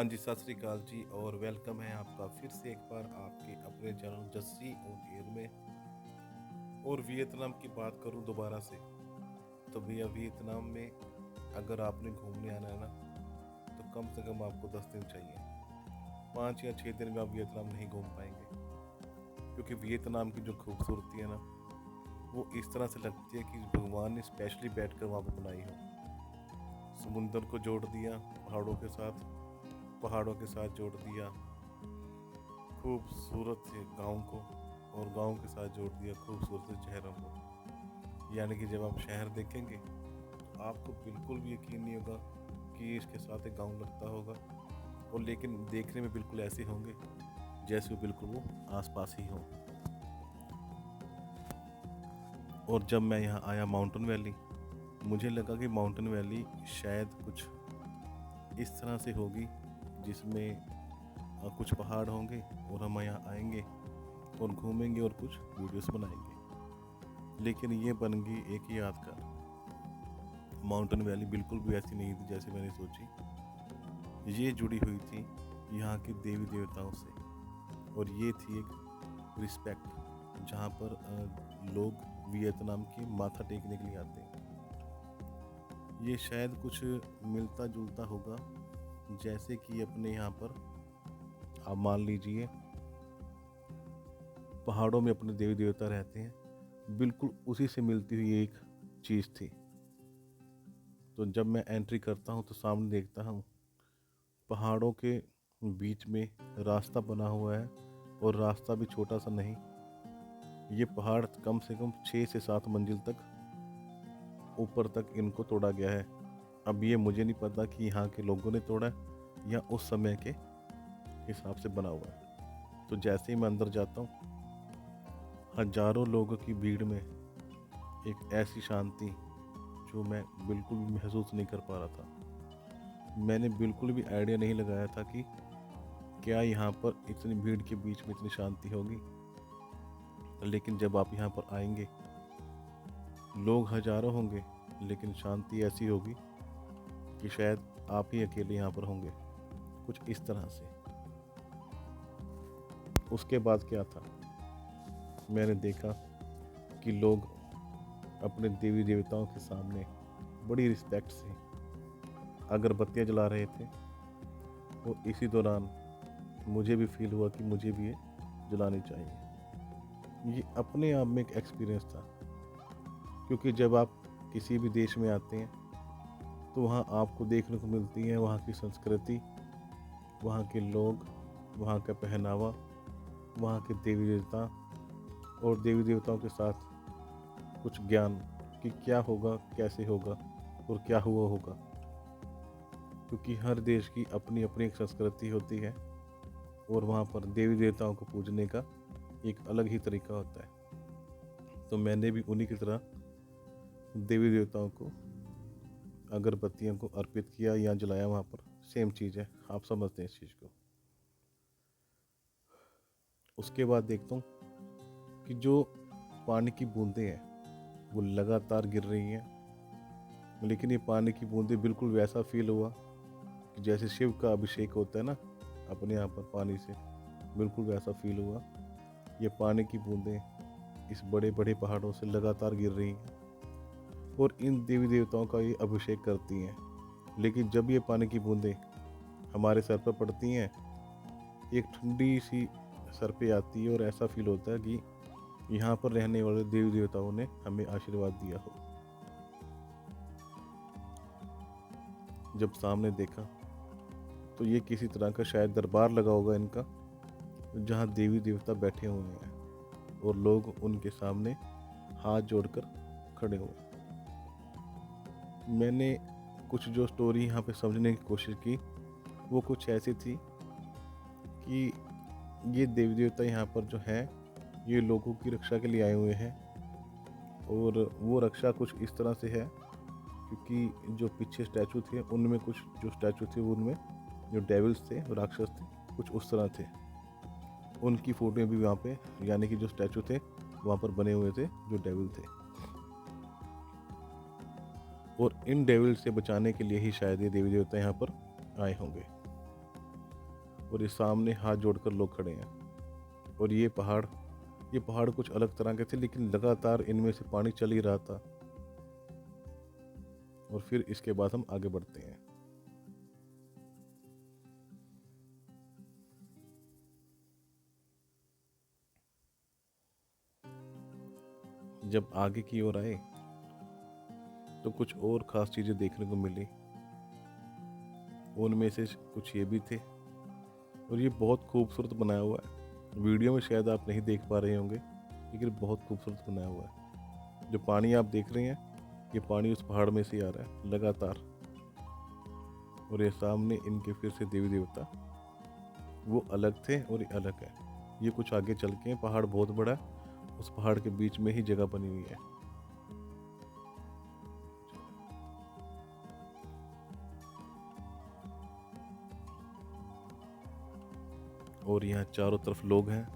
हाँ जी, सत श्री अकाल जी और वेलकम है आपका फिर से एक बार आपके अपने चैनल जस्सी ऑन एयर में। और वियतनाम की बात करूं दोबारा से, तो भैया वियतनाम में अगर आपने घूमने आना है ना, तो कम से कम आपको 10 दिन चाहिए। 5 या 6 दिन में आप वियतनाम नहीं घूम पाएंगे, क्योंकि वियतनाम की जो खूबसूरती है ना, वो इस तरह से लगती है कि भगवान ने स्पेशली बैठ कर वहाँ पर बनाई हो। समुंदर को जोड़ दिया पहाड़ों के साथ जोड़ दिया खूबसूरत से गांव को, और गांव के साथ जोड़ दिया खूबसूरत से शहरों को। यानी कि जब आप शहर देखेंगे तो आपको बिल्कुल भी यकीन नहीं होगा कि इसके साथ एक गांव लगता होगा, और लेकिन देखने में बिल्कुल ऐसे होंगे जैसे वो बिल्कुल वो आसपास ही हों। और जब मैं यहाँ आया माउंटेन वैली, मुझे लगा कि माउंटेन वैली शायद कुछ इस तरह से होगी जिसमें कुछ पहाड़ होंगे और हम यहाँ आएंगे और घूमेंगे और कुछ वीडियोस बनाएंगे। लेकिन ये बन गई एक यादगार। माउंटेन वैली बिल्कुल भी ऐसी नहीं थी जैसे मैंने सोची। ये जुड़ी हुई थी यहाँ के देवी देवताओं से, और ये थी एक रिस्पेक्ट जहाँ पर लोग वियतनाम की माथा टेकने के लिए आते हैं। ये शायद कुछ मिलता जुलता होगा, जैसे कि अपने यहाँ पर आप मान लीजिए पहाड़ों में अपने देवी देवता रहते हैं, बिल्कुल उसी से मिलती हुई एक चीज़ थी। तो जब मैं एंट्री करता हूँ तो सामने देखता हूँ पहाड़ों के बीच में रास्ता बना हुआ है, और रास्ता भी छोटा सा नहीं। ये पहाड़ कम से कम 6 से 7 मंजिल तक ऊपर तक इनको तोड़ा गया है। अब ये मुझे नहीं पता कि यहाँ के लोगों ने तोड़ा है या उस समय के हिसाब से बना हुआ है। तो जैसे ही मैं अंदर जाता हूँ, हजारों लोगों की भीड़ में एक ऐसी शांति जो मैं बिल्कुल भी महसूस नहीं कर पा रहा था। मैंने बिल्कुल भी आइडिया नहीं लगाया था कि क्या यहाँ पर इतनी भीड़ के बीच में इतनी शांति होगी। लेकिन जब आप यहाँ पर आएंगे, लोग हजारों होंगे लेकिन शांति ऐसी होगी कि शायद आप ही अकेले यहाँ पर होंगे, कुछ इस तरह से। उसके बाद क्या था, मैंने देखा कि लोग अपने देवी देवताओं के सामने बड़ी रिस्पेक्ट से अगरबत्तियाँ जला रहे थे। और इसी दौरान मुझे भी फील हुआ कि मुझे भी ये जलानी चाहिए। ये अपने आप में एक एक्सपीरियंस था, क्योंकि जब आप किसी भी देश में आते हैं तो वहाँ आपको देखने को मिलती है वहाँ की संस्कृति, वहाँ के लोग, वहाँ का पहनावा, वहाँ के देवी देवता, और देवी देवताओं के साथ कुछ ज्ञान कि क्या होगा, कैसे होगा और क्या हुआ होगा। क्योंकि हर देश की अपनी अपनी एक संस्कृति होती है, और वहाँ पर देवी देवताओं को पूजने का एक अलग ही तरीका होता है। तो मैंने भी उन्हीं की तरह देवी देवताओं को अगरबत्तियों को अर्पित किया या जलाया। वहाँ पर सेम चीज़ है, आप समझते हैं इस चीज़ को। उसके बाद देखता हूँ कि जो पानी की बूंदें हैं वो लगातार गिर रही हैं। लेकिन ये पानी की बूंदें बिल्कुल वैसा फील हुआ कि जैसे शिव का अभिषेक होता है ना अपने यहाँ पर पानी से, बिल्कुल वैसा फील हुआ। ये पानी की बूंदें इस बड़े बड़े पहाड़ों से लगातार गिर रही हैं और इन देवी देवताओं का ये अभिषेक करती हैं। लेकिन जब ये पानी की बूंदें हमारे सर पर पड़ती हैं, एक ठंडी सी सर पे आती है, और ऐसा फील होता है कि यहाँ पर रहने वाले देवी देवताओं ने हमें आशीर्वाद दिया हो। जब सामने देखा तो ये किसी तरह का शायद दरबार लगा होगा इनका, जहाँ देवी देवता बैठे हुए हैं और लोग उनके सामने हाथ जोड़कर खड़े हुए। मैंने कुछ जो स्टोरी यहाँ पे समझने की कोशिश की, वो कुछ ऐसी थी कि ये देवी देवता यहाँ पर जो है, ये लोगों की रक्षा के लिए आए हुए हैं। और वो रक्षा कुछ इस तरह से है, क्योंकि जो पीछे स्टैचू थे उनमें कुछ जो स्टैचू थे उनमें जो डेविल्स थे, राक्षस थे, कुछ उस तरह थे। उनकी फोटो भी वहाँ पे, यानी कि जो स्टैचू थे वहाँ पर बने हुए थे जो डेविल थे। और इन डेविल से बचाने के लिए ही शायद ये देवी देवता यहाँ पर आए होंगे। और ये सामने हाथ जोड़कर लोग खड़े हैं। और ये पहाड़ कुछ अलग तरह के थे, लेकिन लगातार इनमें से पानी चल ही रहा था। और फिर इसके बाद हम आगे बढ़ते हैं। जब आगे की ओर आए तो कुछ और खास चीजें देखने को मिली। उनमें से कुछ ये भी थे, और ये बहुत खूबसूरत बनाया हुआ है। वीडियो में शायद आप नहीं देख पा रहे होंगे, लेकिन बहुत खूबसूरत बनाया हुआ है। जो पानी आप देख रहे हैं, ये पानी उस पहाड़ में से आ रहा है लगातार। और ये सामने इनके फिर से देवी देवता, वो अलग थे और ये अलग है। ये कुछ आगे चल के, पहाड़ बहुत बड़ा है, उस पहाड़ के बीच में ही जगह बनी हुई है। और यहाँ चारों तरफ लोग हैं।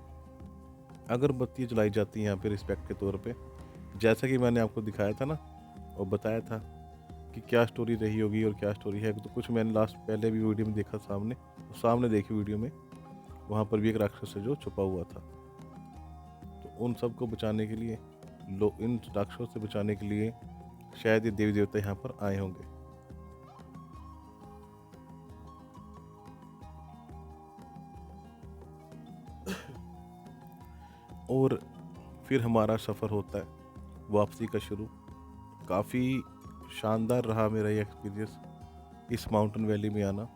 अगरबत्ती जलाई जाती है यहाँ पे रिस्पेक्ट के तौर पे, जैसा कि मैंने आपको दिखाया था ना और बताया था कि क्या स्टोरी रही होगी और क्या स्टोरी है। तो कुछ मैंने लास्ट पहले भी वीडियो में देखा, सामने देखी वीडियो में, वहाँ पर भी एक राक्षस है जो छुपा हुआ था। तो उन सबको बचाने के लिए, इन राक्षसों से बचाने के लिए शायद ये देवी देवता यहाँ पर आए होंगे। और फिर हमारा सफ़र होता है वापसी का शुरू। काफ़ी शानदार रहा मेरा ये एक्सपीरियंस, इस माउंटेन वैली में आना।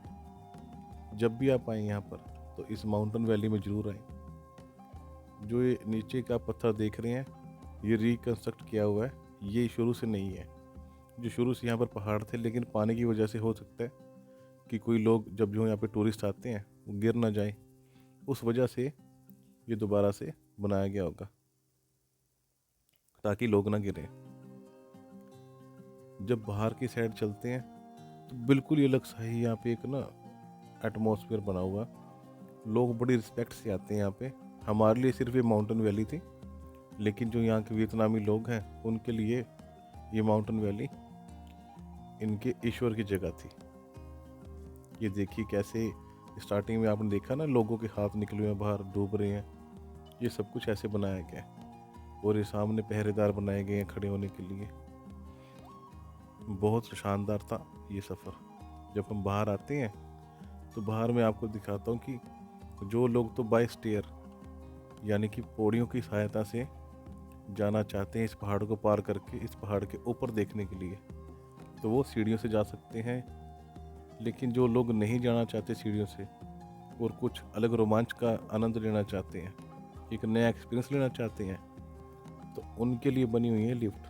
जब भी आप आए यहाँ पर तो इस माउंटेन वैली में ज़रूर आए। जो ये नीचे का पत्थर देख रहे हैं, ये रिकंस्ट्रक्ट किया हुआ है, ये शुरू से नहीं है। जो शुरू से यहाँ पर पहाड़ थे, लेकिन पानी की वजह से हो सकता है कि कोई लोग जब जो यहाँ पे टूरिस्ट आते हैं वो गिर ना जाए, उस वजह से ये दोबारा से बनाया गया होगा ताकि लोग ना गिरें। जब बाहर की साइड चलते हैं तो बिल्कुल ही अलग सा ही यहाँ पे एक ना एटमॉस्फेयर बना हुआ। लोग बड़ी रिस्पेक्ट से आते हैं यहाँ पे। हमारे लिए सिर्फ ये माउंटेन वैली थी, लेकिन जो यहाँ के वियतनामी लोग हैं उनके लिए ये माउंटेन वैली इनके ईश्वर की जगह थी। ये देखिए कैसे स्टार्टिंग में आपने देखा ना, लोगों के हाथ निकले हुए हैं बाहर, डूब रहे हैं। ये सब कुछ ऐसे बनाया गया है। और ये सामने पहरेदार बनाए गए हैं खड़े होने के लिए। बहुत शानदार था ये सफ़र। जब हम बाहर आते हैं तो बाहर मैं आपको दिखाता हूँ कि जो लोग तो बाय स्टेयर यानी कि पौड़ियों की सहायता से जाना चाहते हैं इस पहाड़ को पार करके इस पहाड़ के ऊपर देखने के लिए, तो वो सीढ़ियों से जा सकते हैं। लेकिन जो लोग नहीं जाना चाहते सीढ़ियों से और कुछ अलग रोमांच का आनंद लेना चाहते हैं, एक नया एक्सपीरियंस लेना चाहते हैं, तो उनके लिए बनी हुई है लिफ्ट।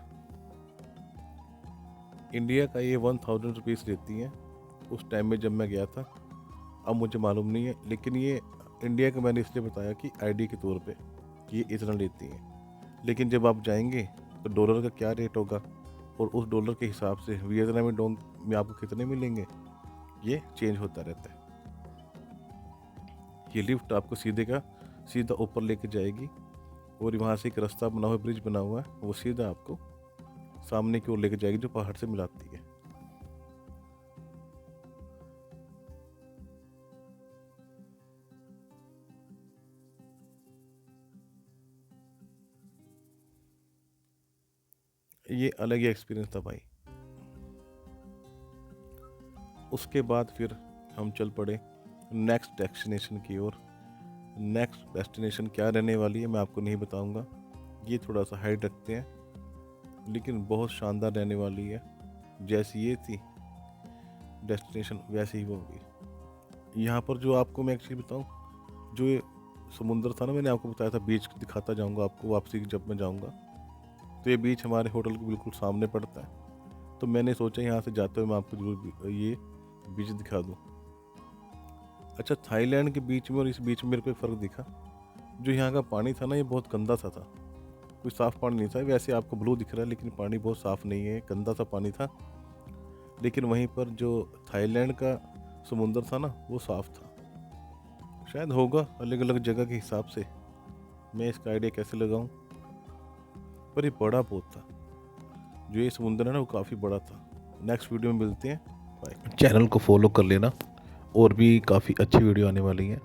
इंडिया का ये 1000 रुपीज़ लेती हैं उस टाइम में जब मैं गया था। अब मुझे मालूम नहीं है, लेकिन ये इंडिया का मैंने इसलिए बताया कि आईडी के तौर पे कि ये इतना लेती हैं। लेकिन जब आप जाएंगे तो डॉलर का क्या रेट होगा और उस डॉलर के हिसाब से वियतनामी डोंग में आपको कितने मिलेंगे, ये चेंज होता रहता है। ये लिफ्ट आपको सीधा ऊपर लेके जाएगी और वहाँ से एक रास्ता बना हुआ, ब्रिज बना हुआ है, वो सीधा आपको सामने की ओर लेके जाएगी जो पहाड़ से मिलाती है। ये अलग ही एक्सपीरियंस था भाई। उसके बाद फिर हम चल पड़े नेक्स्ट डेस्टिनेशन की ओर। नेक्स्ट डेस्टिनेशन क्या रहने वाली है मैं आपको नहीं बताऊंगा, ये थोड़ा सा हाइड रखते हैं, लेकिन बहुत शानदार रहने वाली है। जैसी ये थी डेस्टिनेशन वैसे ही वो होगी। यहाँ पर जो आपको मैं एक्चुअली बताऊँ, जो ये समुंदर था ना, मैंने आपको बताया था बीच दिखाता जाऊँगा आपको वापसी जब मैं जाऊँगा। तो ये बीच हमारे होटल के बिल्कुल सामने पड़ता है। तो मैंने सोचा यहाँ से जाते हुए मैं आपको जरूर ये बीच दिखा दूँ। अच्छा, थाईलैंड के बीच में और इस बीच में मेरे को एक फ़र्क दिखा। जो यहाँ का पानी था ना, ये बहुत गंदा सा था, कोई साफ़ पानी नहीं था। वैसे आपको ब्लू दिख रहा है, लेकिन पानी बहुत साफ़ नहीं है, गंदा सा पानी था। लेकिन वहीं पर जो थाईलैंड का समुंदर था ना, वो साफ़ था। शायद होगा अलग अलग जगह के हिसाब से, मैं इसका आइडिया कैसे लगाऊं। पर ये बड़ा बहुत था, जो ये समुंदर है ना, वो काफ़ी बड़ा था। नेक्स्ट वीडियो में मिलते हैं, बाय। चैनल को फॉलो कर लेना, और भी काफ़ी अच्छी वीडियो आने वाली है।